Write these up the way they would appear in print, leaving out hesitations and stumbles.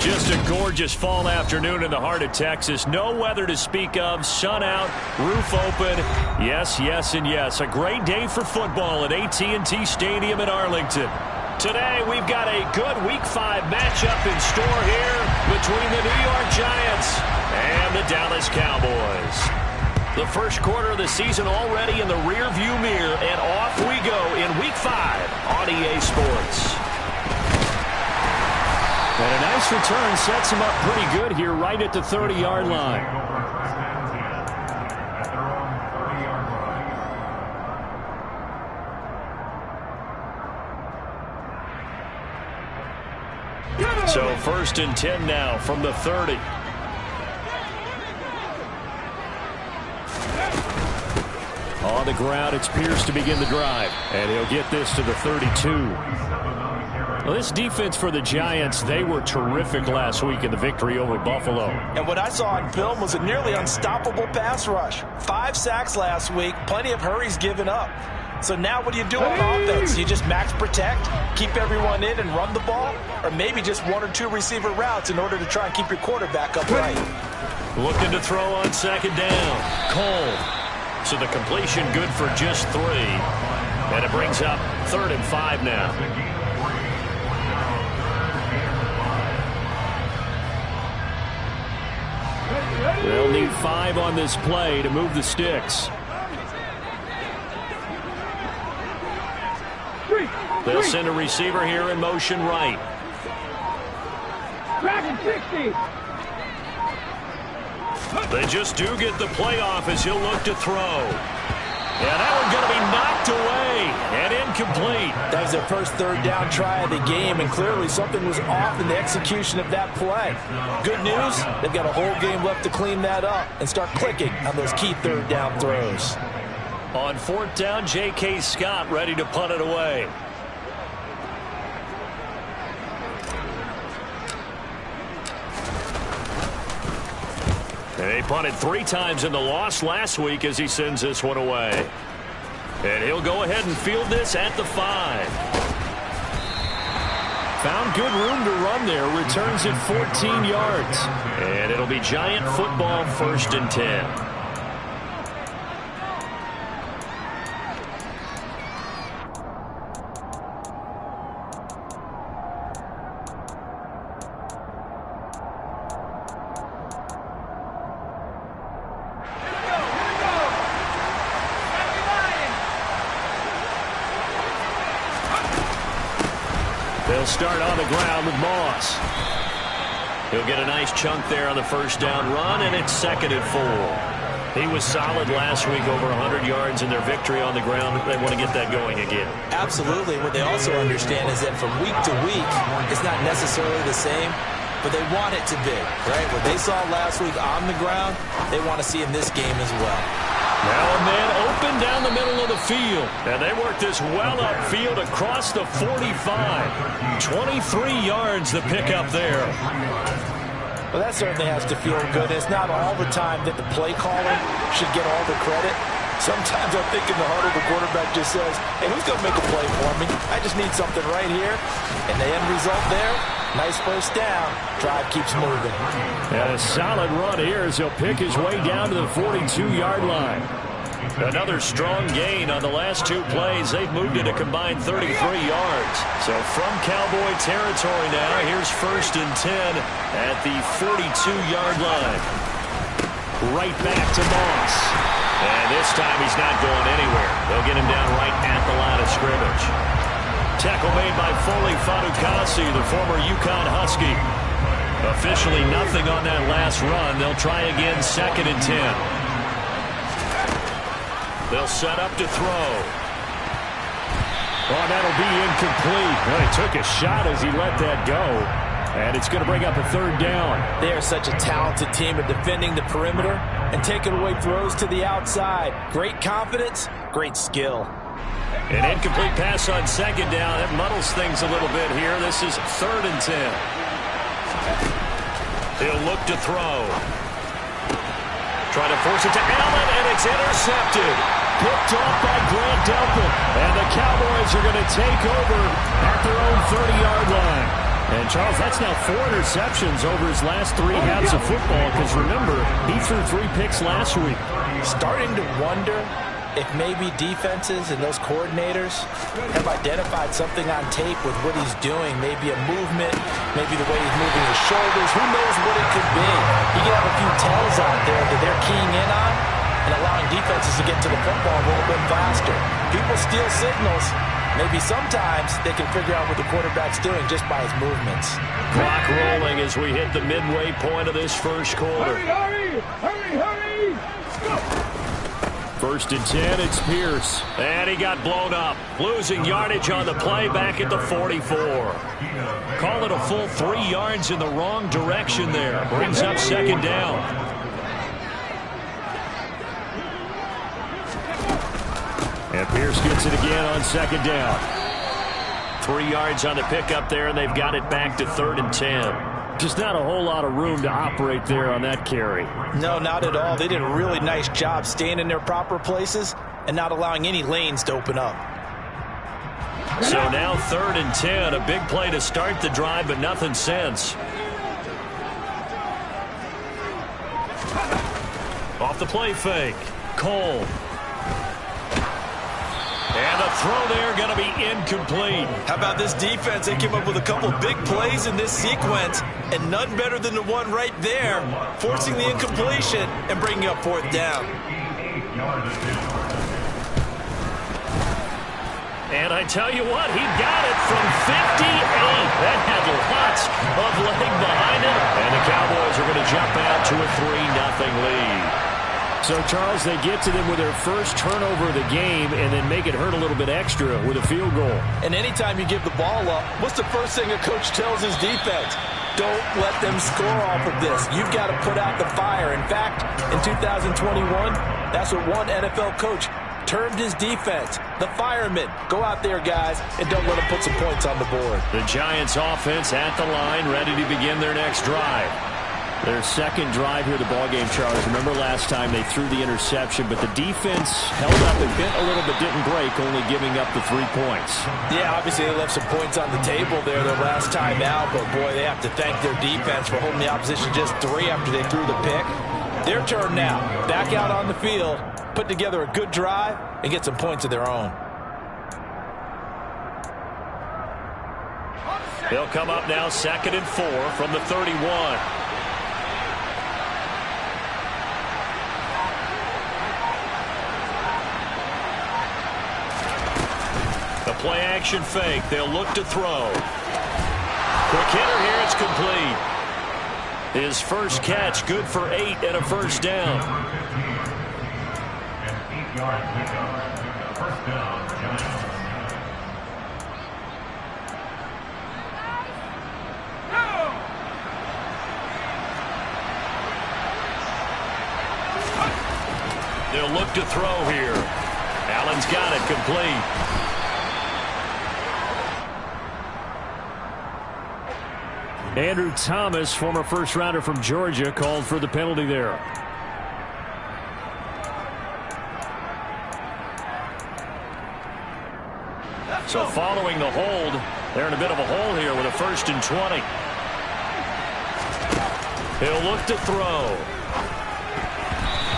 Just a gorgeous fall afternoon in the heart of Texas. No weather to speak of. Sun out, roof open. Yes, yes, and yes. A great day for football at AT&T Stadium in Arlington. Today, we've got a good Week 5 matchup in store here between the New York Giants and the Dallas Cowboys. The first quarter of the season already in the rearview mirror, and off we go in Week 5 on EA Sports. And a nice return sets him up pretty good here right at the 30-yard line. So 1st and 10 now from the 30. On the ground, it's Pierce to begin the drive. And he'll get this to the 32. Well, this defense for the Giants, they were terrific last week in the victory over Buffalo. And what I saw on film was a nearly unstoppable pass rush. 5 sacks last week, plenty of hurries given up. So now what do you do on offense? You just max protect, keep everyone in and run the ball, or maybe just 1 or 2 receiver routes in order to try and keep your quarterback upright. Looking to throw on 2nd down. Cole. So the completion good for just 3. And it brings up 3rd and 5 now. They'll need 5 on this play to move the sticks. They'll send a receiver here in motion right. They just do get the playoff as he'll look to throw. Yeah, that one's going to be knocked away and incomplete. That was their first 3rd down try of the game, and clearly something was off in the execution of that play. Good news, they've got a whole game left to clean that up and start clicking on those key 3rd down throws. On 4th down, J.K. Scott ready to punt it away. And they punted 3 times in the loss last week as he sends this one away. And he'll go ahead and field this at the 5. Found good room to run there. Returns it 14 yards. And it'll be Giant football 1st and 10. They'll start on the ground with Moss. He'll get a nice chunk there on the 1st down run, and it's 2nd and 4. He was solid last week, over 100 yards in their victory on the ground. They want to get that going again. Absolutely. What they also understand is that from week to week, it's not necessarily the same, but they want it to be, right? What they saw last week on the ground, they want to see in this game as well. Now a man open down the middle of the field. And they work this well upfield across the 45. 23 yards the pickup there. Well, that certainly has to feel good. It's not all the time that the play caller should get all the credit. Sometimes I think in the huddle the quarterback just says, hey, who's going to make a play for me? I just need something right here. And the end result there, nice 1st down. Drive keeps moving. And a solid run here as he'll pick his way down to the 42-yard line. Another strong gain on the last 2 plays. They've moved it a combined 33 yards. So from Cowboy territory now, here's 1st and 10 at the 42-yard line. Right back to Moss. And this time he's not going anywhere. They'll get him down right at the line of scrimmage. Tackle made by Foley Fatukasi, the former UConn Husky. Officially nothing on that last run. They'll try again 2nd and 10. They'll set up to throw. Oh, that'll be incomplete. Well, he took a shot as he let that go. And it's going to bring up a 3rd down. They are such a talented team at defending the perimeter and taking away throws to the outside. Great confidence, great skill. An incomplete pass on 2nd down. That muddles things a little bit here. This is 3rd and 10. He'll look to throw. Try to force it to Allen, and it's intercepted. Picked off by Grant Delpit. And the Cowboys are going to take over at their own 30-yard line. And, Charles, that's now 4 interceptions over his last 3 halves of football because, remember, he threw 3 picks last week. Starting to wonder if maybe defenses and those coordinators have identified something on tape with what he's doing. Maybe a movement, maybe the way he's moving his shoulders. Who knows what it could be? You can have a few tells out there that they're keying in on and allowing defenses to get to the football a little bit faster. People steal signals. Maybe sometimes they can figure out what the quarterback's doing just by his movements. Clock rolling as we hit the midway point of this first quarter. Hurry, hurry, hurry, hurry! Go! 1st and 10, it's Pierce. And he got blown up. Losing yardage on the play back at the 44. Call it a full 3 yards in the wrong direction there. Brings up 2nd down. And Pierce gets it again on 2nd down. 3 yards on the pickup there, and they've got it back to 3rd and 10. Just not a whole lot of room to operate there on that carry. No, not at all. They did a really nice job staying in their proper places and not allowing any lanes to open up. So now 3rd and 10, a big play to start the drive, but nothing since. Off the play fake, Cole. And the throw there going to be incomplete. How about this defense? They came up with a couple big plays in this sequence, and none better than the one right there, forcing the incompletion and bringing up 4th down. And I tell you what, he got it from 58. That had lots of leg behind it. And the Cowboys are going to jump out to a 3-0 lead. So, Charles, they get to them with their first turnover of the game and then make it hurt a little bit extra with a field goal. And anytime you give the ball up, what's the first thing a coach tells his defense? Don't let them score off of this. You've got to put out the fire. In fact, in 2021, that's what one NFL coach termed his defense, the firemen. Go out there, guys, and don't let them put some points on the board. The Giants offense at the line, ready to begin their next drive. Their second drive here of the ballgame, Charles. Remember last time they threw the interception, but the defense held up and bit a little but didn't break, only giving up the 3 points. Yeah, obviously they left some points on the table there their last time out, but boy, they have to thank their defense for holding the opposition just 3 after they threw the pick. Their turn now. Back out on the field, put together a good drive, and get some points of their own. They'll come up now 2nd and 4 from the 31. Play action fake. They'll look to throw. Quick hitter here. It's complete. His first catch good for 8 and a 1st down. They'll look to throw here. Allen's got it complete. Andrew Thomas, former first-rounder from Georgia, called for the penalty there. So following the hold, they're in a bit of a hole here with a 1st and 20. He'll look to throw.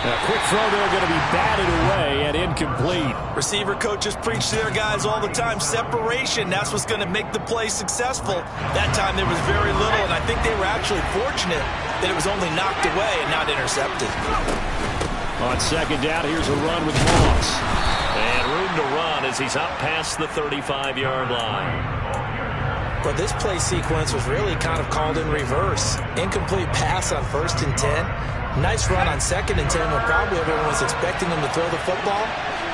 A quick throw there going to be batted away and incomplete. Receiver coaches preach to their guys all the time. Separation, that's what's going to make the play successful. That time there was very little, and I think they were actually fortunate that it was only knocked away and not intercepted. On 2nd down, here's a run with Moss. And room to run as he's up past the 35-yard line. But this play sequence was really kind of called in reverse. Incomplete pass on 1st and 10. Nice run on 2nd and 10 when probably everyone was expecting them to throw the football.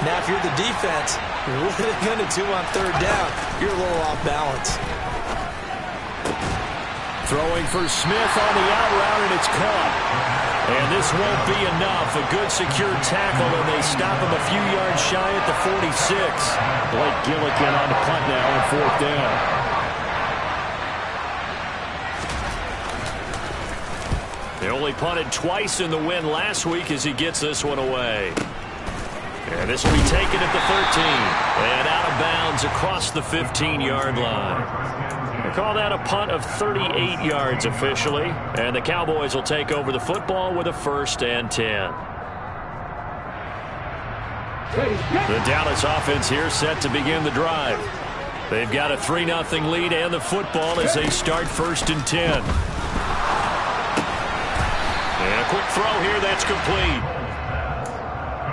Now, if you're the defense, what are they going to do on 3rd down? You're a little off balance. Throwing for Smith on the out route, and it's caught. And this won't be enough. A good secure tackle, and they stop him a few yards shy at the 46. Blake Gillikin on the punt now on 4th down. They only punted twice in the win last week as he gets this one away. And this will be taken at the 13. And out of bounds across the 15-yard line. call that a punt of 38 yards officially. And the Cowboys will take over the football with a 1st and 10. The Dallas offense here set to begin the drive. They've got a 3-0 lead and the football as they start 1st and 10. And a quick throw here that's complete.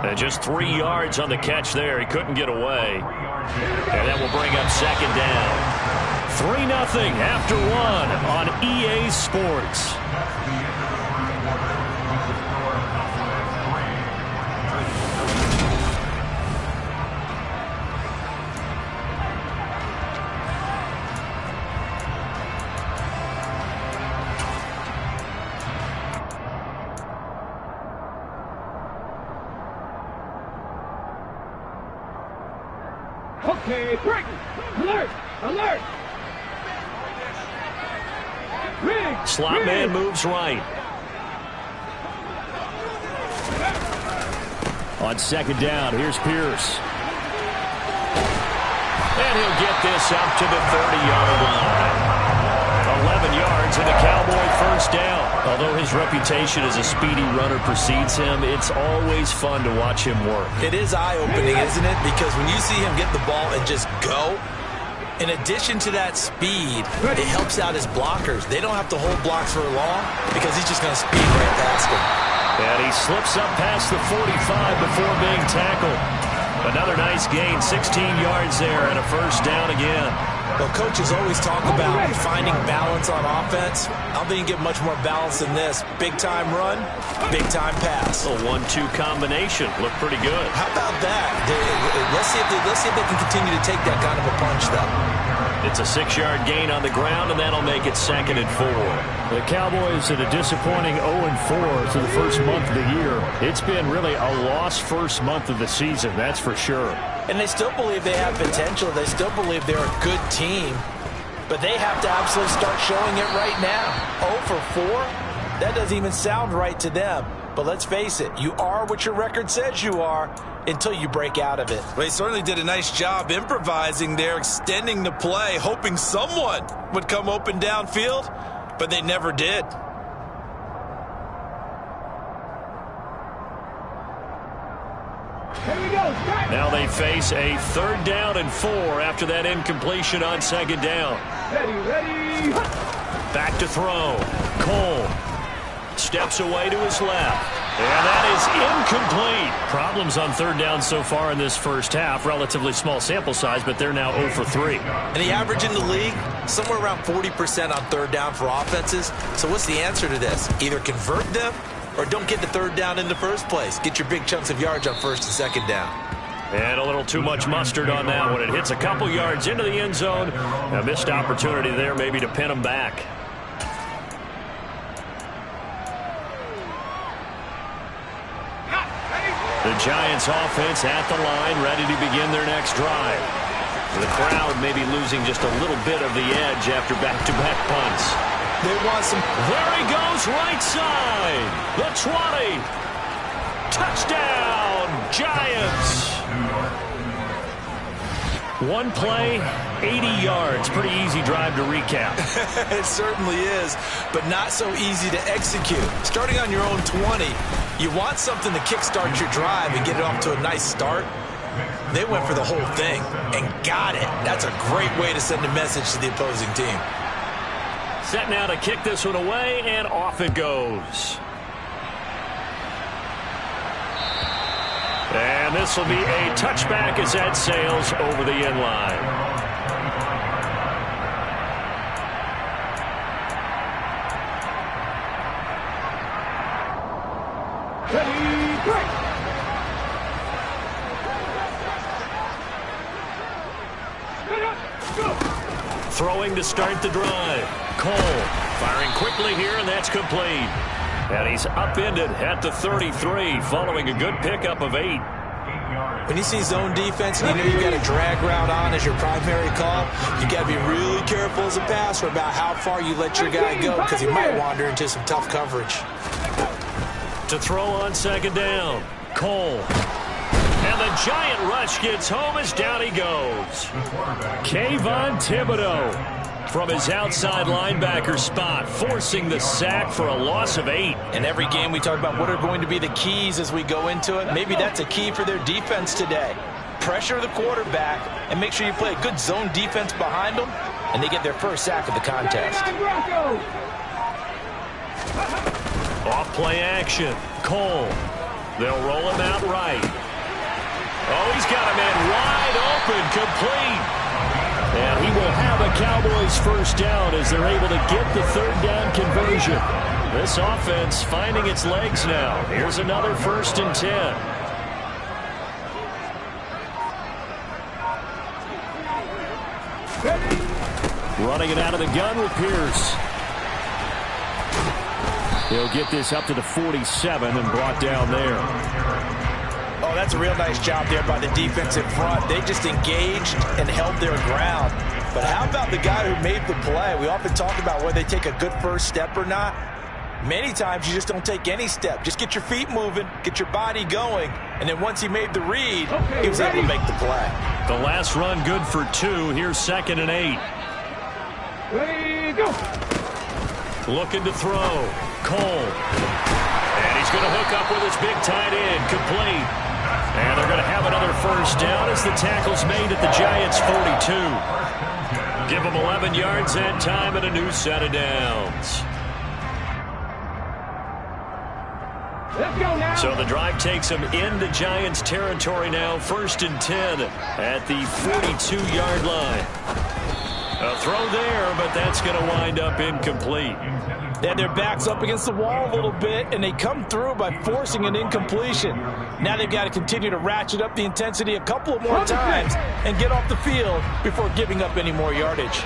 And just 3 yards on the catch there. He couldn't get away. And that will bring up 2nd down. 3-0 after 1 on EA Sports. Okay, break! Alert! Alert! Slot man moves right. On 2nd down, here's Pierce. And he'll get this up to the 30-yard line. 11 yards and a Cowboy 1st down. Although his reputation as a speedy runner precedes him, it's always fun to watch him work. It is eye-opening, isn't it? Because when you see him get the ball and just go, in addition to that speed, it helps out his blockers. They don't have to hold blocks for long because he's just going to speed right past them. And he slips up past the 45 before being tackled. Another nice gain, 16 yards there, and a 1st down again. Well, coaches always talk about finding balance on offense. I don't think you get much more balance than this. Big-time run, big-time pass. A 1-2 combination. Looked pretty good. How about that? Let's see if they can continue to take that kind of a punch, though. It's a 6-yard gain on the ground, and that'll make it 2nd and 4. The Cowboys at a disappointing 0-4 through the first month of the year. It's been really a lost first month of the season, that's for sure. And they still believe they have potential. They still believe they're a good team. But they have to absolutely start showing it right now. 0-4? That doesn't even sound right to them. But let's face it, you are what your record says you are until you break out of it. Well, they certainly did a nice job improvising there, extending the play, hoping someone would come open downfield, but they never did. Here we go. Now they face a 3rd down and 4 after that incompletion on 2nd down. Ready. Back to throw. Cole steps away to his left. And that is incomplete. Problems on 3rd down so far in this first half. Relatively small sample size, but they're now 0 for 3. And the average in the league, somewhere around 40% on 3rd down for offenses. So what's the answer to this? Either convert them or don't get the 3rd down in the first place. Get your big chunks of yards on 1st and 2nd down. And a little too much mustard on that one. It hits a couple yards into the end zone. A missed opportunity there maybe to pin them back. The Giants offense at the line, ready to begin their next drive. The crowd may be losing just a little bit of the edge after back-to-back punts. They want some. There he goes, right side. The 20. Touchdown, Giants. One play, 80 yards. Pretty easy drive to recap. It certainly is, but not so easy to execute. Starting on your own 20, you want something to kickstart your drive and get it off to a nice start. They went for the whole thing and got it. That's a great way to send a message to the opposing team. Set now to kick this one away, and off it goes. And this will be a touchback as that sails over the end line. Ready, break! Throwing to start the drive. Cole firing quickly here, and that's complete. And he's upended at the 33 following a good pickup of 8. When you see zone defense and you know you got a drag route on as your primary call, you got to be really careful as a passer about how far you let your guy go because he might wander into some tough coverage. To throw on 2nd down, Cole. And the giant rush gets home as down he goes. Kayvon Thibodeau from his outside linebacker spot, forcing the sack for a loss of 8. In every game we talk about what are going to be the keys as we go into it. Maybe that's a key for their defense today. Pressure the quarterback and make sure you play a good zone defense behind them, and they get their first sack of the contest. Off play action. Cole. They'll roll him out right. Oh, he's got a man wide open, complete. And he will have a Cowboys first down as they're able to get the third down conversion. This offense finding its legs now. Here's another 1st and 10. Running it out of the gun with Pierce. He'll get this up to the 47 and brought down there. Oh, that's a real nice job there by the defense in front. They just engaged and held their ground. But how about the guy who made the play? We often talk about whether they take a good first step or not. Many times you just don't take any step. Just get your feet moving, get your body going, and then once he made the read, he was able to make the play. The last run good for 2. Here's 2nd and 8. Ready, go. Looking to throw. Cole. And he's going to hook up with his big tight end. Complete. And they're going to have another first down as the tackle's made at the Giants' 42. Give them 11 yards that time and a new set of downs. Let's go now. So the drive takes them into Giants territory now. 1st and 10 at the 42-yard line. A throw there, but that's going to wind up incomplete. They had their backs up against the wall a little bit, and they come through by forcing an incompletion. Now they've got to continue to ratchet up the intensity a couple of more times and get off the field before giving up any more yardage.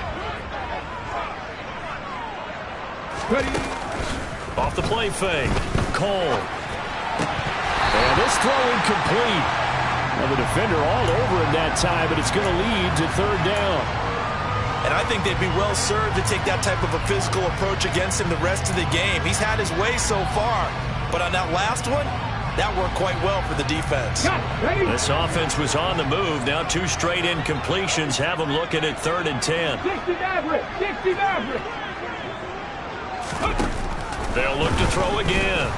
Ready. Off the play fake. Cole. And this throw incomplete. Well, the defender all over him that time, but it's going to lead to 3rd down. And I think they'd be well served to take that type of a physical approach against him the rest of the game. He's had his way so far, but on that last one, that worked quite well for the defense. This offense was on the move. Now 2 straight incompletions have them looking at 3rd and 10. 60 Maverick, 60 Maverick. They'll look to throw again.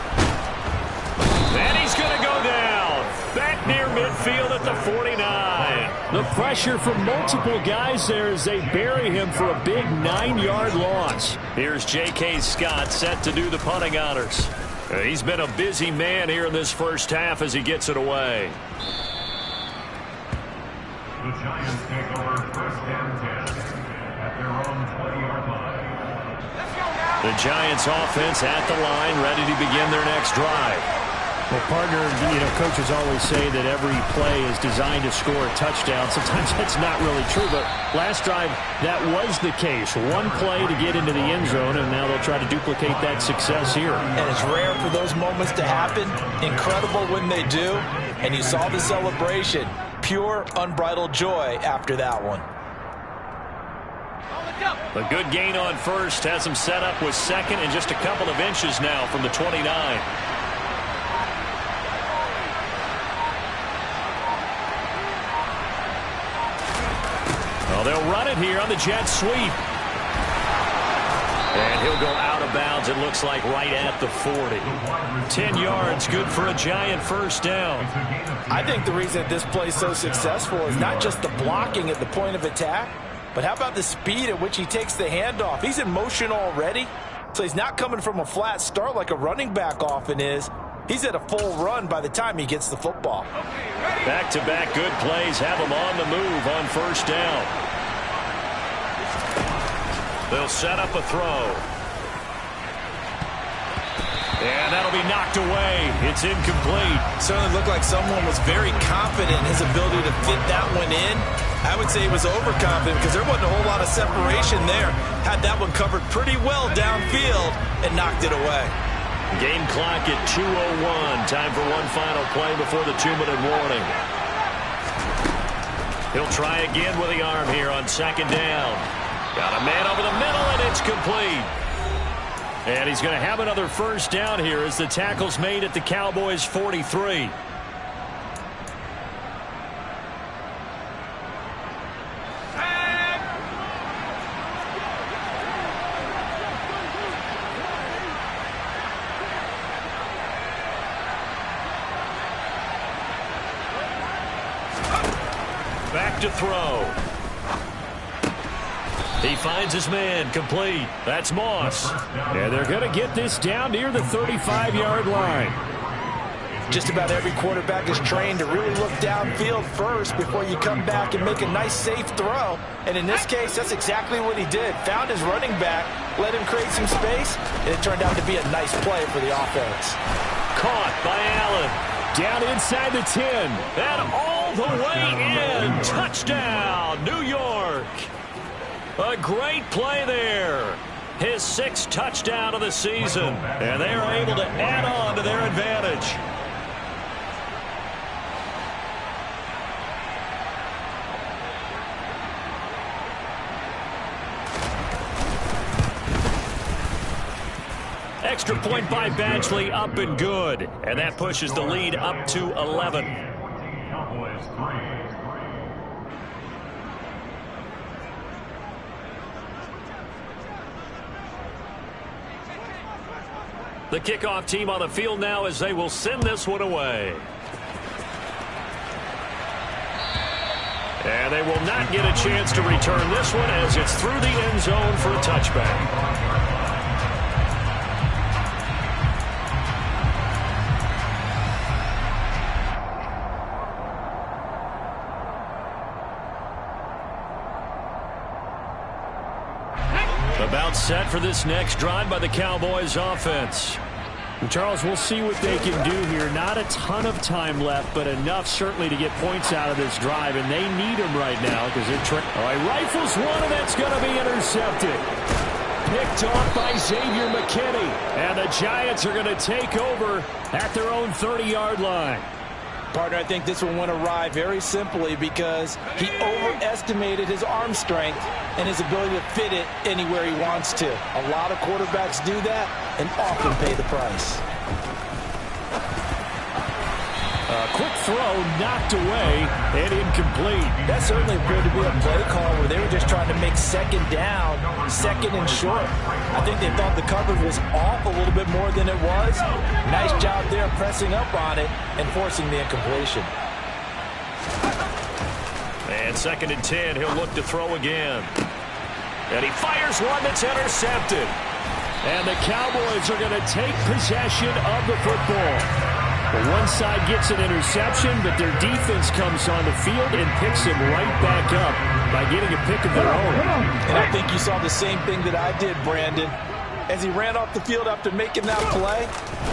And he's going to go down. Back near midfield at the 49. The pressure from multiple guys there as they bury him for a big 9-yard loss. Here's J.K. Scott set to do the punting honors. He's been a busy man here in this first half as he gets it away. The Giants take over 1st and 10 at their own 20-yard line. The Giants offense at the line, ready to begin their next drive. Well, partner, coaches always say that every play is designed to score a touchdown. Sometimes that's not really true, but last drive, that was the case. One play to get into the end zone, and now they'll try to duplicate that success here. And it's rare for those moments to happen. Incredible when they do. And you saw the celebration. Pure, unbridled joy after that one. A good gain on first has him set up with 2nd and just a couple of inches now from the 29. Well, they'll run it here on the jet sweep. And he'll go out of bounds, it looks like, right at the 40. 10 yards, good for a Giant first down. I think the reason this play is so successful is not just the blocking at the point of attack, but how about the speed at which he takes the handoff? He's in motion already, so he's not coming from a flat start like a running back often is. He's at a full run by the time he gets the football. Back-to-back good plays have him on the move on first down. They'll set up a throw. And that'll be knocked away. It's incomplete. Certainly looked like someone was very confident in his ability to fit that one in. I would say he was overconfident because there wasn't a whole lot of separation there. Had that one covered pretty well downfield and knocked it away. Game clock at 2:01. Time for one final play before the 2-minute warning. He'll try again with the arm here on 2nd down. Got a man over the middle, and it's complete. And he's going to have another first down here as the tackle's made at the Cowboys' 43. look to throw. He finds his man, complete. That's Moss. And they're going to get this down near the 35-yard line. Just about every quarterback is trained to really look downfield first before you come back and make a nice, safe throw. And in this case, that's exactly what he did. Found his running back, let him create some space, and it turned out to be a nice play for the offense. Caught by Allen. Down inside the 10. And all the way in. Touchdown, New York. A great play there. His 6th touchdown of the season. And they are able to add on to their advantage. Extra point by Badgley, up and good. And that pushes the lead up to 11. Cowboys 3. The kickoff team on the field now as they will send this one away. And they will not get a chance to return this one as it's through the end zone for a touchback. About set for this next drive by the Cowboys offense. And Charles, we'll see what they can do here. Not a ton of time left, but enough certainly to get points out of this drive, and they need them right now because they're all right, rifles one, and that's going to be intercepted. Picked off by Xavier McKinney, and the Giants are going to take over at their own 30-yard line. Partner, I think this one went awry very simply because he overestimated his arm strength and his ability to fit it anywhere he wants to. A lot of quarterbacks do that and often pay the price. A quick throw knocked away and incomplete. That certainly appeared to be a play call where they were just trying to make second down, second and short. I think they thought the coverage was off a little bit more than it was. Nice job there pressing up on it and forcing the incompletion. And 2nd and 10, he'll look to throw again. And he fires one that's intercepted. And the Cowboys are going to take possession of the football. One side gets an interception, but their defense comes on the field and picks him right back up by getting a pick of their own. And I think you saw the same thing that I did, Brandon. As he ran off the field after making that play,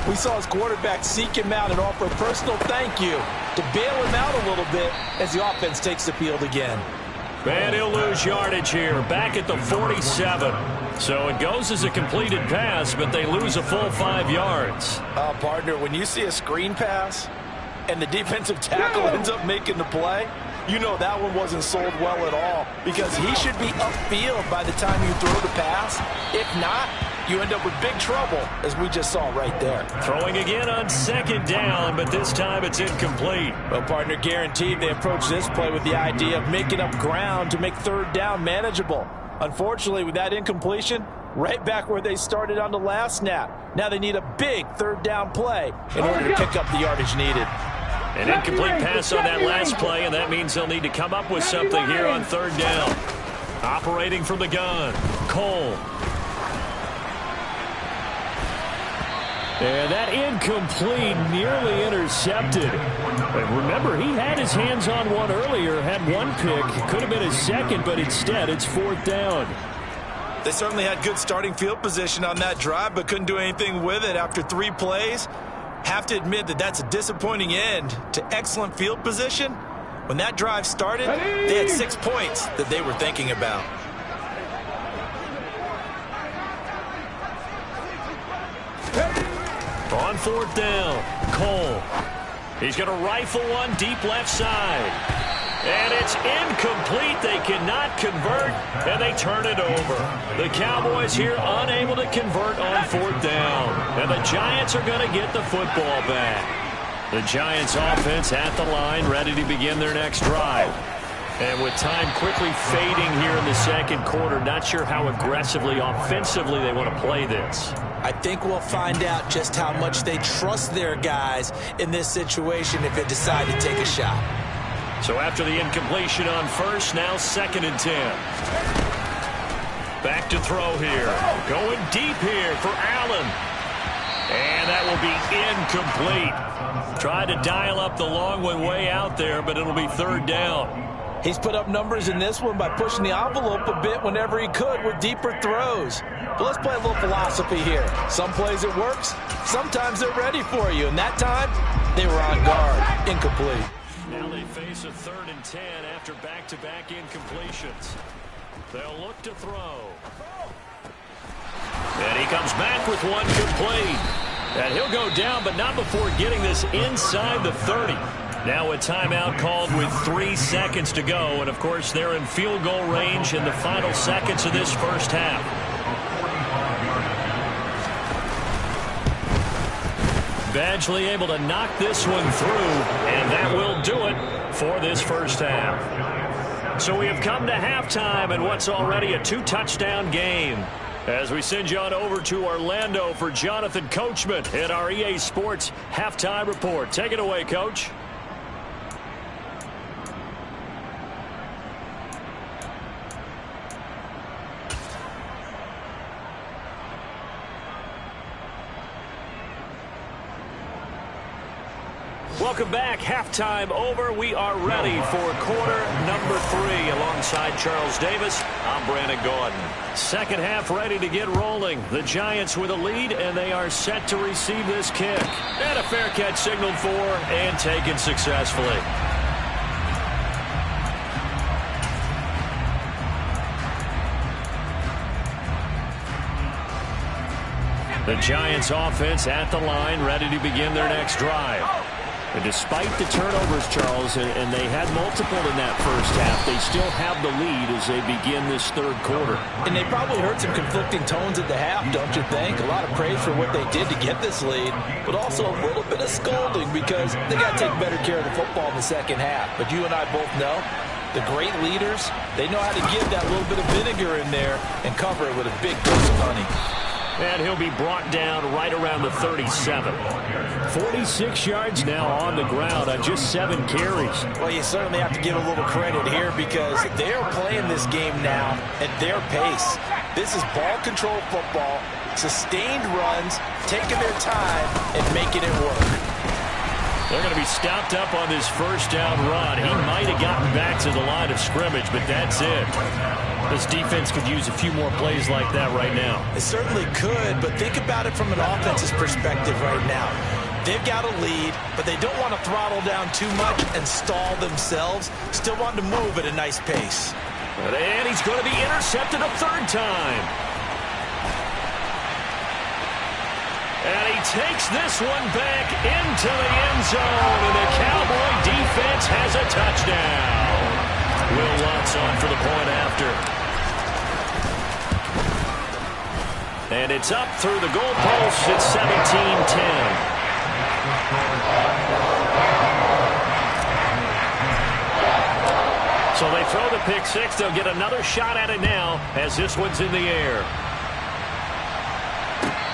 we saw his quarterback seek him out and offer a personal thank you to bail him out a little bit as the offense takes the field again. And he'll lose yardage here, back at the 47. So it goes as a completed pass, but they lose a full 5 yards. Partner, when you see a screen pass and the defensive tackle ends up making the play, you know that one wasn't sold well at all because he should be upfield by the time you throw the pass. If not, you end up with big trouble, as we just saw right there. Throwing again on 2nd down, but this time it's incomplete. Well, partner, guaranteed they approach this play with the idea of making up ground to make 3rd down manageable. Unfortunately, with that incompletion, right back where they started on the last snap. Now they need a big 3rd down play in order to pick up the yardage needed. An incomplete pass on that last play, and that means they'll need to come up with something here on 3rd down. Operating from the gun, Cole. And that incomplete, nearly intercepted. But remember, he had his hands on one earlier, had one pick. Could have been his 2nd, but instead it's 4th down. They certainly had good starting field position on that drive, but couldn't do anything with it after 3 plays. Have to admit that that's a disappointing end to excellent field position. When that drive started, they had 6 points that they were thinking about. On 4th down, Cole. He's going to rifle one deep left side. And it's incomplete. They cannot convert, and they turn it over. The Cowboys here unable to convert on 4th down. And the Giants are going to get the football back. The Giants offense at the line, ready to begin their next drive. And with time quickly fading here in the 2nd quarter, not sure how aggressively, offensively they want to play this. I think we'll find out just how much they trust their guys in this situation if they decide to take a shot. So after the incompletion on first, now 2nd and 10. Back to throw here. Going deep here for Allen. And that will be incomplete. Tried to dial up the long one way out there, but it'll be 3rd down. He's put up numbers in this one by pushing the envelope a bit whenever he could with deeper throws. But let's play a little philosophy here. Some plays it works. Sometimes they're ready for you. And that time, they were on guard. Incomplete. Now they face a 3rd and 10 after back-to-back incompletions. They'll look to throw. And he comes back with one complete. And he'll go down, but not before getting this inside the 30. Now a timeout called with 3 seconds to go. And, of course, they're in field goal range in the final seconds of this first half. Badgley able to knock this one through, and that will do it for this first half. So we have come to halftime in what's already a 2-touchdown game. As we send you on over to Orlando for Jonathan Coachman in our EA Sports Halftime Report. Take it away, Coach. Welcome back. Halftime over. We are ready for quarter number 3. Alongside Charles Davis, I'm Brandon Gordon. Second half ready to get rolling. The Giants with a lead, and they are set to receive this kick. And a fair catch signaled for and taken successfully. The Giants offense at the line, ready to begin their next drive. And despite the turnovers, Charles, and they had multiple in that first half, they still have the lead as they begin this 3rd quarter. And they probably heard some conflicting tones at the half, don't you think? A lot of praise for what they did to get this lead, but also a little bit of scolding because they got to take better care of the football in the second half. But you and I both know the great leaders, they know how to give that little bit of vinegar in there and cover it with a big dose of honey. And he'll be brought down right around the 37. 46 yards now on the ground on just 7 carries. Well, you certainly have to give a little credit here because they're playing this game now at their pace. This is ball control football, sustained runs, taking their time and making it work. They're going to be stopped up on this first down run. He might have gotten back to the line of scrimmage, but that's it. This defense could use a few more plays like that right now. It certainly could, but think about it from an offense's perspective right now. They've got a lead, but they don't want to throttle down too much and stall themselves. Still want to move at a nice pace. And he's going to be intercepted a 3rd time. And he takes this one back into the end zone, and the Cowboy defense has a touchdown. Will Lutz on for the point after. And it's up through the goalpost. It's 17-10. So they throw the pick 6. They'll get another shot at it now as this one's in the air.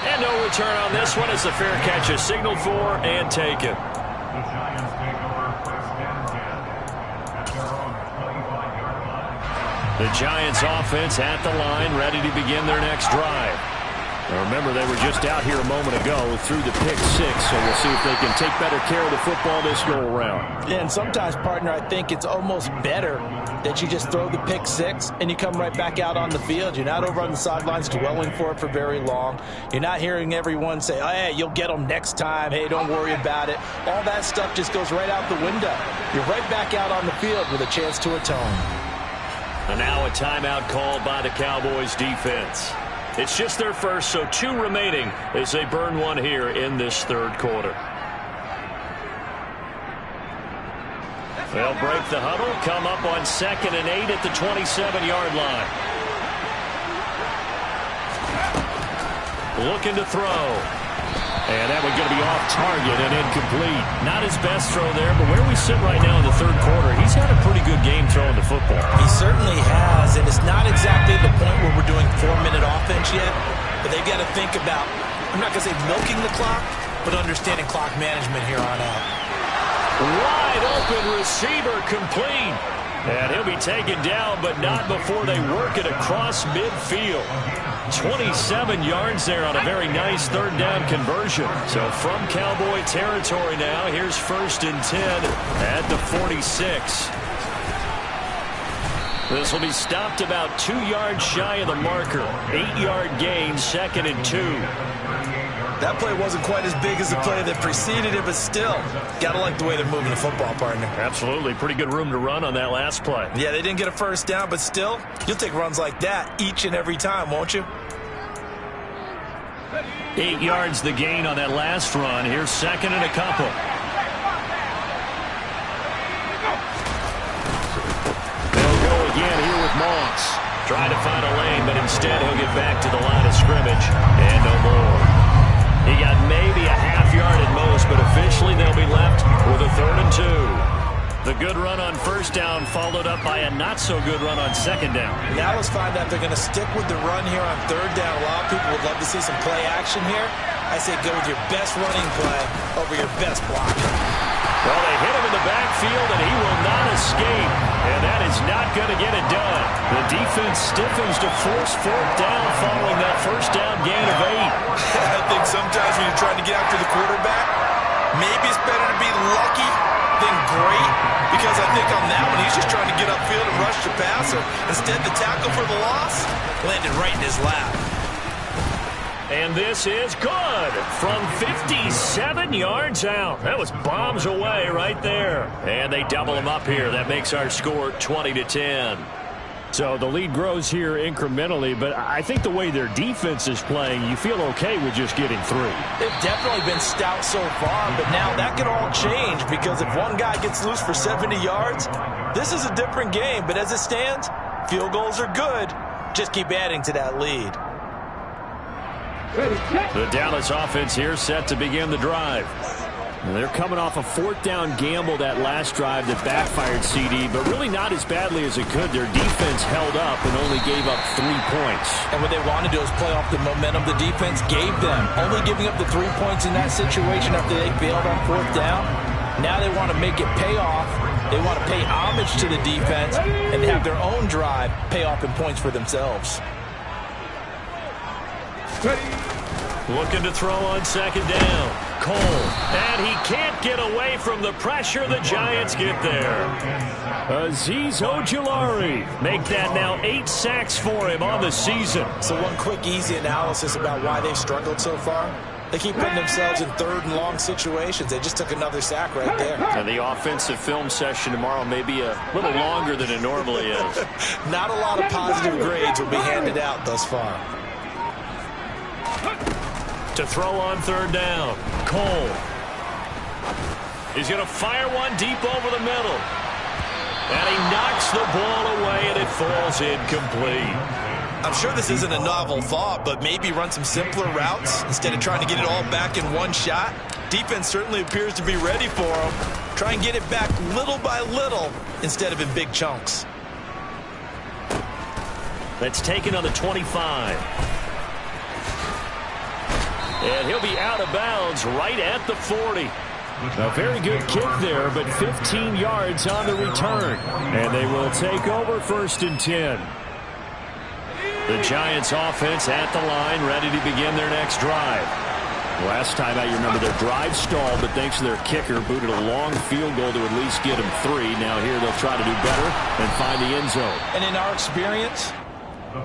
And no return on this one as the fair catch is signaled for and taken. The Giants take over 1st and 10 at their own 25-yard line. The Giants offense at the line, ready to begin their next drive. Now remember, they were just out here a moment ago through the pick 6, so we'll see if they can take better care of the football this go-around. Yeah, and sometimes, partner, I think it's almost better that you just throw the pick 6 and you come right back out on the field. You're not over on the sidelines dwelling for it for very long. You're not hearing everyone say, oh, hey, you'll get them next time. Hey, don't worry about it. All that stuff just goes right out the window. You're right back out on the field with a chance to atone. And now a timeout called by the Cowboys defense. It's just their first, so 2 remaining as they burn one here in this 3rd quarter. They'll break the huddle, come up on 2nd and 8 at the 27-yard line. Looking to throw. And that one's going to be off target and incomplete. Not his best throw there, but where we sit right now in the 3rd quarter, he's had a pretty good game throwing the football. He certainly has, and it's not exactly the point where we're doing 4-minute offense yet, but they've got to think about, I'm not going to say milking the clock, but understanding clock management here on out. Wide open receiver complete. And he'll be taken down, but not before they work it across midfield. 27 yards there on a very nice third down conversion. So from Cowboy territory now, here's 1st and 10 at the 46. This will be stopped about 2 yards shy of the marker. 8-yard gain, 2nd and 2. That play wasn't quite as big as the play that preceded it, but still, got to like the way they're moving the football, partner. Absolutely. Pretty good room to run on that last play. Yeah, they didn't get a first down, but still, you'll take runs like that each and every time, won't you? 8 yards the gain on that last run. Here's 2nd and a couple. They'll go again here with Moss. Trying to find a lane, but instead he'll get back to the line of scrimmage. And no more. He got maybe a half yard at most, but officially they'll be left with a 3rd and 2. The good run on 1st down followed up by a not-so-good run on 2nd down. Now let's find out if they're going to stick with the run here on 3rd down. A lot of people would love to see some play action here. I say go with your best running play over your best block. Well, they hit him in the backfield, and he will not escape. And that is not going to get it done. The defense stiffens to force 4th down following that 1st down gain of 8. I think sometimes when you're trying to get after the quarterback, maybe it's better to be lucky than great, because I think on that one he's just trying to get upfield and rush the passer. Instead, the tackle for the loss landed right in his lap. And this is good from 57 yards out. That was bombs away right there. And they double him up here. That makes our score 20-10. So the lead grows here incrementally, but I think the way their defense is playing, you feel okay with just getting 3. They've definitely been stout so far, but now that could all change, because if one guy gets loose for 70 yards, this is a different game. But as it stands, field goals are good. Just keep adding to that lead. The Dallas offense here set to begin the drive. They're coming off a 4th down gamble that last drive that backfired, CD, but really not as badly as it could. Their defense held up and only gave up 3 points. And what they want to do is play off the momentum the defense gave them. Only giving up the 3 points in that situation after they failed on 4th down. Now they want to make it pay off. They want to pay homage to the defense and have their own drive pay off in points for themselves. Looking to throw on 2nd down. Cole. And he can't get away from the pressure. The Giants get there. Azeez Ojulari. Make that now 8 sacks for him on the season. So one quick, easy analysis about why they've struggled so far. They keep putting themselves in 3rd and long situations. They just took another sack right there. And the offensive film session tomorrow may be a little longer than it normally is. Not a lot of positive grades will be handed out thus far. To throw on 3rd down. Cole. He's going to fire one deep over the middle. And he knocks the ball away, and it falls incomplete. I'm sure this isn't a novel thought, but maybe run some simpler routes instead of trying to get it all back in one shot. Defense certainly appears to be ready for him. Try and get it back little by little instead of in big chunks. That's taken on the 25. And he'll be out of bounds right at the 40. A very good kick there, but 15 yards on the return. And they will take over 1st and 10. The Giants offense at the line, ready to begin their next drive. Last time out, you remember their drive stalled, but thanks to their kicker, booted a long field goal to at least get them 3. Now here they'll try to do better and find the end zone. And in our experience,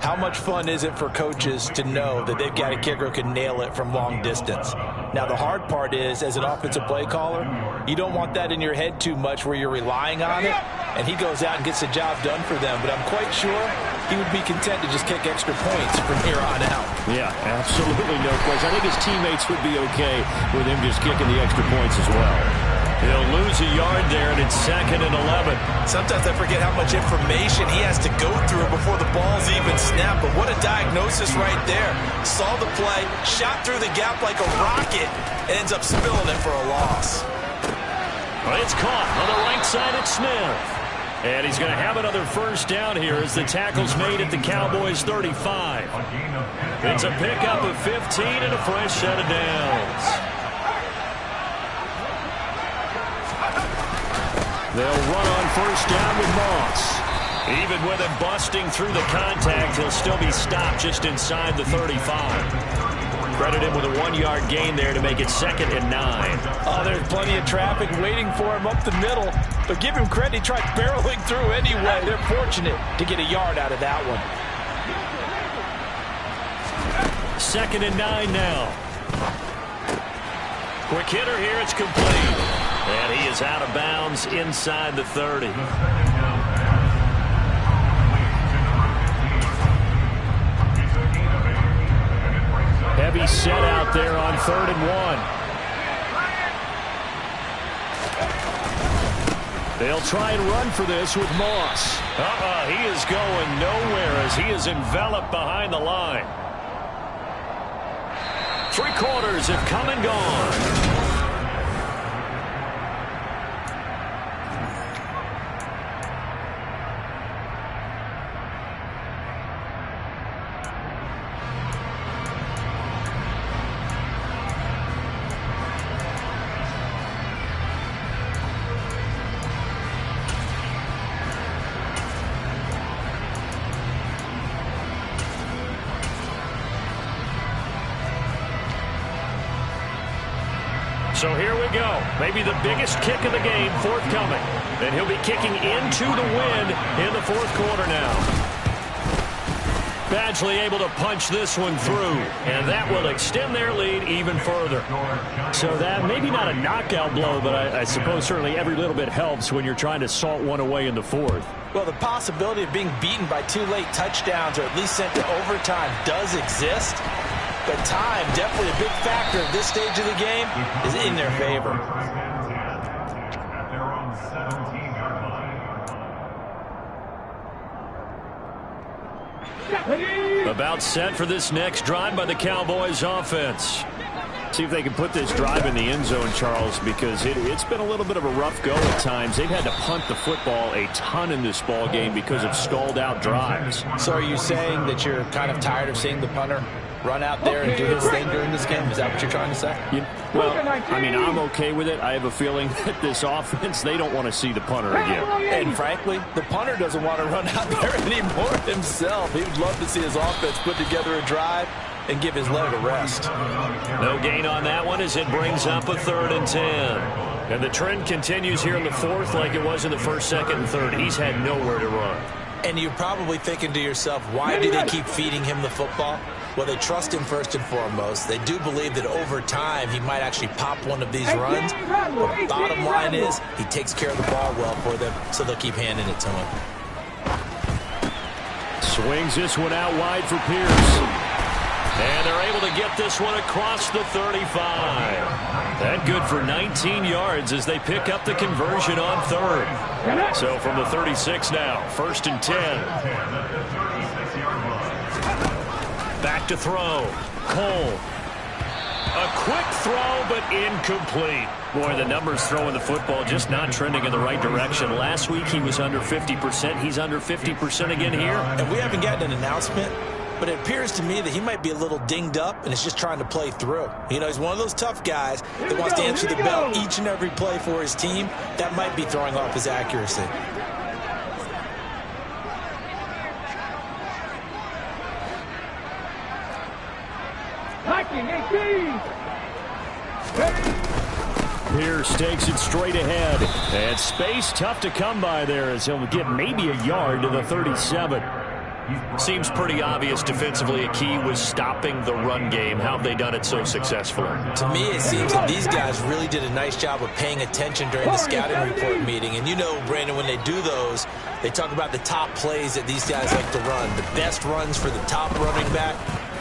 how much fun is it for coaches to know that they've got a kicker who can nail it from long distance? Now, the hard part is, as an offensive play caller, you don't want that in your head too much where you're relying on it, and he goes out and gets the job done for them. But I'm quite sure he would be content to just kick extra points from here on out. Yeah, absolutely no question. I think his teammates would be okay with him just kicking the extra points as well. He'll lose a yard there, and it's 2nd and 11. Sometimes I forget how much information he has to go through before the ball's even snapped. But what a diagnosis right there. Saw the play, shot through the gap like a rocket, and ends up spilling it for a loss. Well, it's caught on the right side at Smith. And he's going to have another 1st down here as the tackle's made at the Cowboys 35. It's a pickup of 15 and a fresh set of downs. They'll run on first down with Moss. Even with him busting through the contact, he'll still be stopped just inside the 35. Credit him with a 1-yard gain there to make it 2nd and 9. Oh, there's plenty of traffic waiting for him up the middle. But give him credit, he tried barreling through anyway. They're fortunate to get a yard out of that one. 2nd and 9 now. Quick hitter here, it's complete. And he is out of bounds inside the 30. Heavy set out there on 3rd and 1. They'll try and run for this with Moss. He is going nowhere as he is enveloped behind the line. 3 quarters have come and gone. So here we go. Maybe the biggest kick of the game forthcoming. And he'll be kicking into the wind in the 4th quarter now. Badgley able to punch this one through. And that will extend their lead even further. So that maybe not a knockout blow, but I suppose certainly every little bit helps when you're trying to salt one away in the 4th. Well, the possibility of being beaten by 2 late touchdowns or at least sent to overtime does exist. But time, definitely a big factor at this stage of the game, is in their favor. At their own 17-yard line. About set for this next drive by the Cowboys offense. See if they can put this drive in the end zone, Charles, because it's been a little bit of a rough go at times. They've had to punt the football a ton in this ball game because of stalled out drives. So are you saying that you're kind of tired of seeing the punter run out there and do his thing during this game? Is that what you're trying to say? Well, I mean, I'm okay with it. I have a feeling that this offense, they don't want to see the punter again. And frankly, the punter doesn't want to run out there anymore himself. He would love to see his offense put together a drive and give his leg a rest. No gain on that one as it brings up a 3rd and 10. And the trend continues here in the 4th like it was in the 1st, 2nd, and 3rd. He's had nowhere to run. And you're probably thinking to yourself, why do they keep feeding him the football? Well, they trust him first and foremost. They do believe that over time he might actually pop one of these runs. But the bottom line is he takes care of the ball well for them, so they'll keep handing it to him. Swings this one out wide for Pierce. And they're able to get this one across the 35. That good for 19 yards as they pick up the conversion on 3rd. So from the 36 now, 1st and 10. Back to throw. Cole. A quick throw, but incomplete. Boy, the numbers throwing the football just not trending in the right direction. Last week he was under 50%. He's under 50% again here. And we haven't gotten an announcement, but it appears to me that he might be a little dinged up and is just trying to play through. You know, he's one of those tough guys that wants to answer the bell each and every play for his team. That might be throwing off his accuracy. Pierce takes it straight ahead. And space tough to come by there as he'll get maybe a yard to the 37. Seems pretty obvious defensively a key was stopping the run game. How have they done it so successfully? To me, it seems that these guys really did a nice job of paying attention during the scouting report meeting. And you know, Brandon, when they do those, they talk about the top plays that these guys like to run. The best runs for the top running back.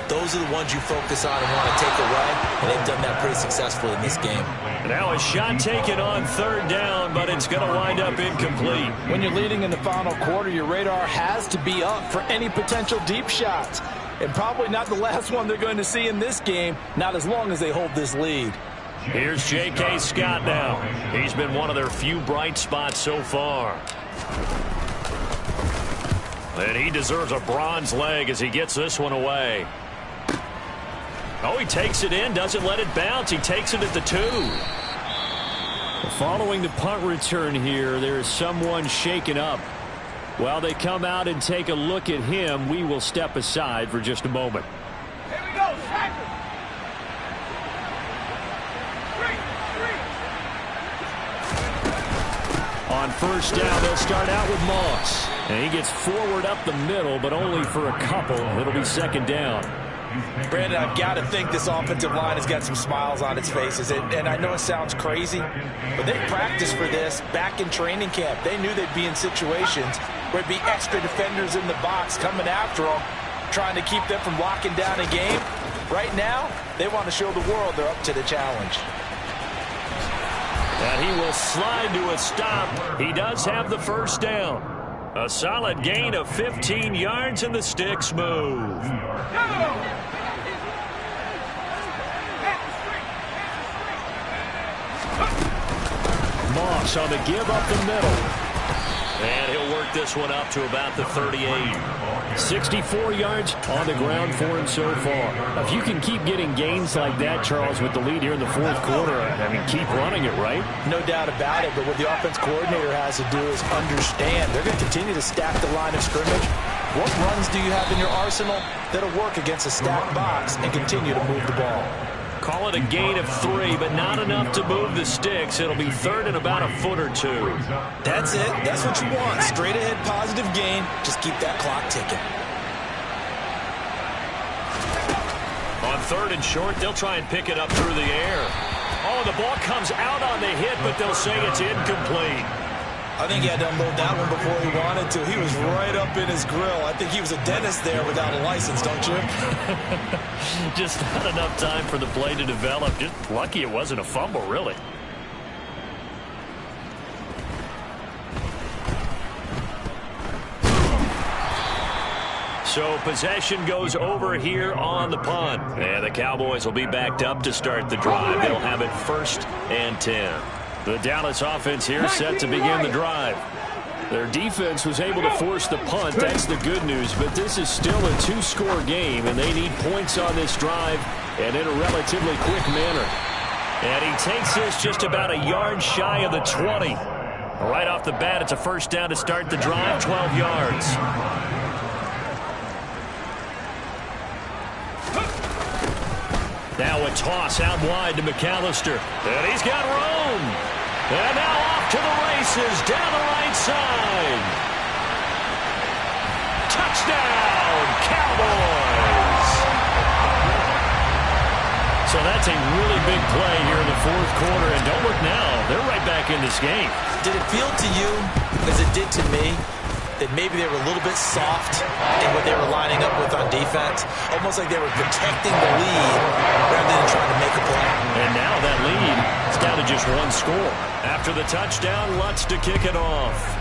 Those are the ones you focus on and want to take away, and they've done that pretty successfully in this game. Now a shot taken on 3rd down, but it's going to wind up incomplete. When you're leading in the final quarter, your radar has to be up for any potential deep shots. And probably not the last one they're going to see in this game, not as long as they hold this lead. Here's J.K. Scott now. He's been one of their few bright spots so far. And he deserves a bronze leg as he gets this one away. Oh, he takes it in, doesn't let it bounce. He takes it at the 2. Following the punt return here, there is someone shaken up. While they come out and take a look at him, we will step aside for just a moment. Here we go, Packers. On first down, they'll start out with Moss. And he gets forward up the middle, but only for a couple. It'll be second down. Brandon, I've got to think this offensive line has got some smiles on its faces. And I know it sounds crazy, but they practiced for this back in training camp. They knew they'd be in situations where there'd be extra defenders in the box coming after them, trying to keep them from locking down a game. Right now, they want to show the world they're up to the challenge. And he will slide to a stop. He does have the first down. A solid gain of 15 yards, and the sticks move. Moss on the give up the middle. And he'll work this one up to about the 38. 64 yards on the ground for him so far. If you can keep getting gains like that, Charles, with the lead here in the fourth quarter, I mean, keep running it, right? No doubt about it, but what the offense coordinator has to do is understand they're going to continue to stack the line of scrimmage. What runs do you have in your arsenal that'll work against a stacked box and continue to move the ball? Call it a gain of 3, but not enough to move the sticks. It'll be third and about a foot or two. That's it. That's what you want. Straight ahead positive gain. Just keep that clock ticking. On third and short, they'll try and pick it up through the air. Oh, the ball comes out on the hit, but they'll say it's incomplete. I think he had to unload that one before he wanted to. He was right up in his grill. I think he was a dentist there without a license, don't you? Just not enough time for the play to develop. Just lucky it wasn't a fumble, really. So possession goes over here on the punt. And the Cowboys will be backed up to start the drive. They'll have it 1st and 10. The Dallas offense here set to begin the drive. Their defense was able to force the punt. That's the good news. But this is still a 2-score game, and they need points on this drive and in a relatively quick manner. And he takes this just about a yard shy of the 20. Right off the bat, it's a first down to start the drive, 12 yards. Now a toss out wide to McAllister. And he's got room. And now off to the races down the right side. Touchdown, Cowboys. So that's a really big play here in the fourth quarter. And don't look now, they're right back in this game. Did it feel to you, as it did to me, that maybe they were a little bit soft in what they were lining up with on defense? Almost like they were protecting the lead rather than trying to make a play. And now that lead is down to just 1 score. After the touchdown, Lutz to kick it off.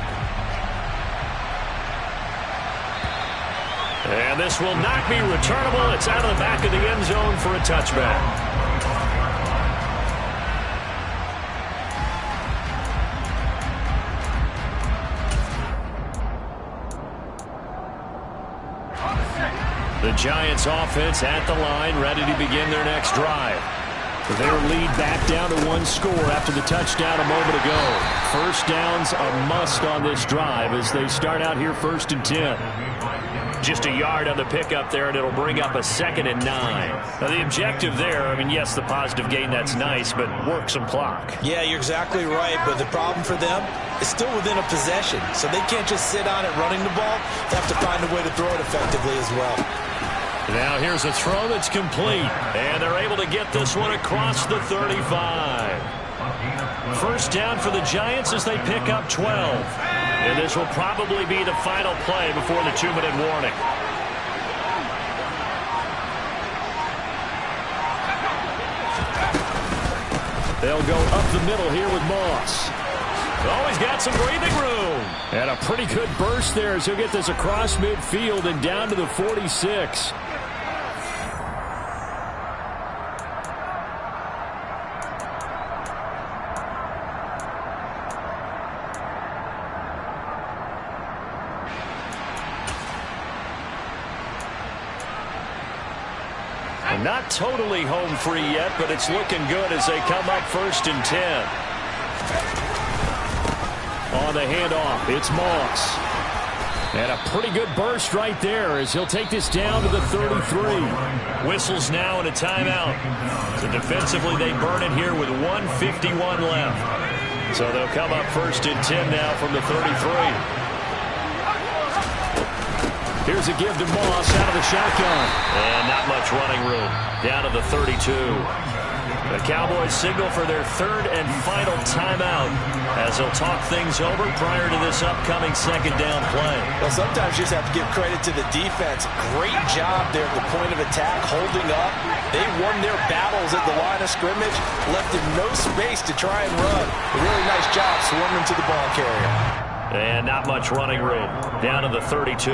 And this will not be returnable. It's out of the back of the end zone for a touchback. The Giants offense at the line, ready to begin their next drive. Their lead back down to 1 score after the touchdown a moment ago. First down's a must on this drive as they start out here 1st and 10. Just a yard on the pickup there, and it'll bring up a 2nd and 9. Now, the objective there, I mean, yes, the positive gain, that's nice, but work some clock. Yeah, you're exactly right, but the problem for them is still within a possession, so they can't just sit on it running the ball. They have to find a way to throw it effectively as well. Now here's a throw that's complete, and they're able to get this one across the 35. First down for the Giants as they pick up 12. And this will probably be the final play before the 2-minute warning. They'll go up the middle here with Moss. Oh, he's got some breathing room. And a pretty good burst there as he'll get this across midfield and down to the 46. Not totally home free yet, but it's looking good as they come up 1st and 10. On the handoff, it's Moss. And a pretty good burst right there as he'll take this down to the 33. Whistles now and a timeout. So defensively, they burn it here with 1:51 left. So they'll come up 1st and 10 now from the 33. Here's a give to Moss out of the shotgun. And not much running room. Down to the 32. The Cowboys signal for their 3rd and final timeout as they'll talk things over prior to this upcoming 2nd down play. Well, sometimes you just have to give credit to the defense. Great job there at the point of attack, holding up. They won their battles at the line of scrimmage, left them no space to try and run. A really nice job swarming to the ball carrier. And not much running room. Down to the 32.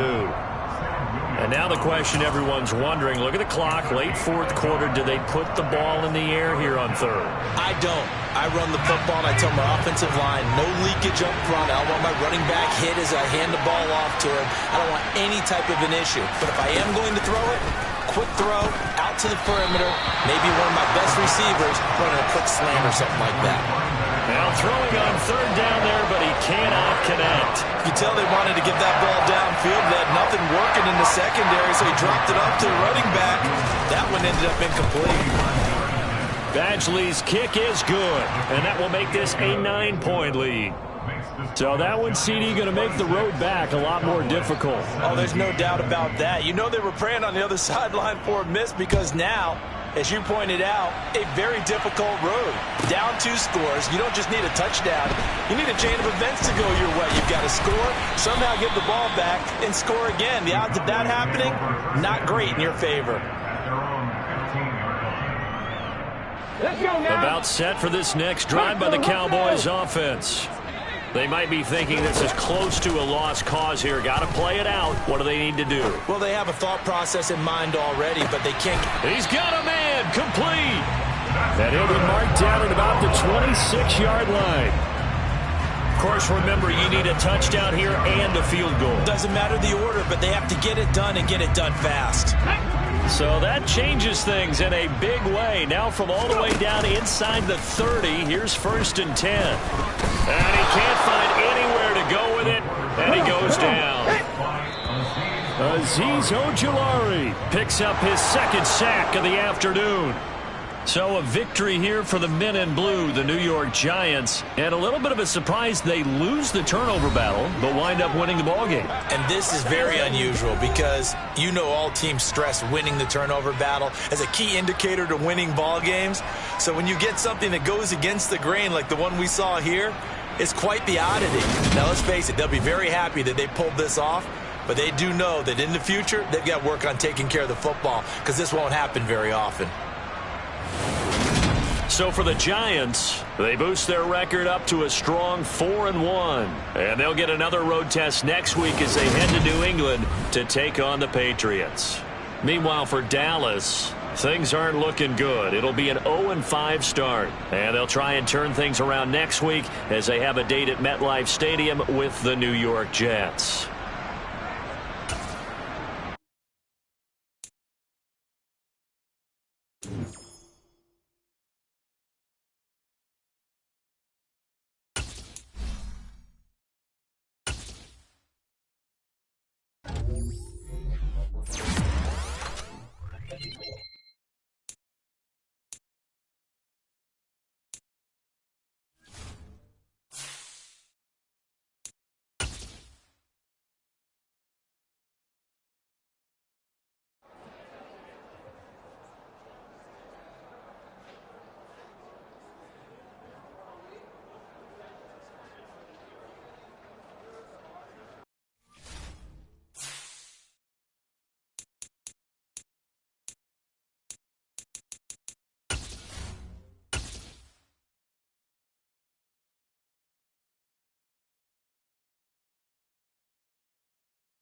And now the question everyone's wondering, look at the clock, late 4th quarter, do they put the ball in the air here on 3rd? I don't. I run the football, and I tell my offensive line, no leakage up front. I don't want my running back hit as I hand the ball off to him. I don't want any type of an issue. But if I am going to throw it, quick throw, out to the perimeter, maybe one of my best receivers running a quick slant or something like that. Now throwing on 3rd down there, but he cannot connect. You can tell they wanted to get that ball downfield. They had nothing working in the secondary, so he dropped it off to the running back. That one ended up incomplete. Badgley's kick is good, and that will make this a 9-point lead. So that one, CD, going to make the road back a lot more difficult. Oh, there's no doubt about that. You know they were praying on the other sideline for a miss because now, as you pointed out, a very difficult road. Down 2 scores. You don't just need a touchdown. You need a chain of events to go your way. You've got to score, somehow get the ball back, and score again. The odds of that happening, not great in your favor. About set for this next drive by the Cowboys offense. They might be thinking this is close to a lost cause here. Got to play it out. What do they need to do? Well, they have a thought process in mind already, but they can't. He's got a man. Complete. And he'll be marked down at about the 26-yard line. Of course, remember, you need a touchdown here and a field goal. Doesn't matter the order, but they have to get it done and get it done fast. So that changes things in a big way. Now from all the way down inside the 30, here's 1st and 10. And he can't find anywhere to go with it, and he goes down. Azeez Ojulari picks up his 2nd sack of the afternoon. So a victory here for the men in blue, the New York Giants. And a little bit of a surprise, they lose the turnover battle, but wind up winning the ballgame. And this is very unusual because you know all teams stress winning the turnover battle as a key indicator to winning ball games. So when you get something that goes against the grain like the one we saw here, it's quite the oddity. Now let's face it, they'll be very happy that they pulled this off, but they do know that in the future they've got to work on taking care of the football because this won't happen very often. So for the Giants, they boost their record up to a strong 4-1. And they'll get another road test next week as they head to New England to take on the Patriots. Meanwhile, for Dallas, things aren't looking good. It'll be an 0-5 start. And they'll try and turn things around next week as they have a date at MetLife Stadium with the New York Jets.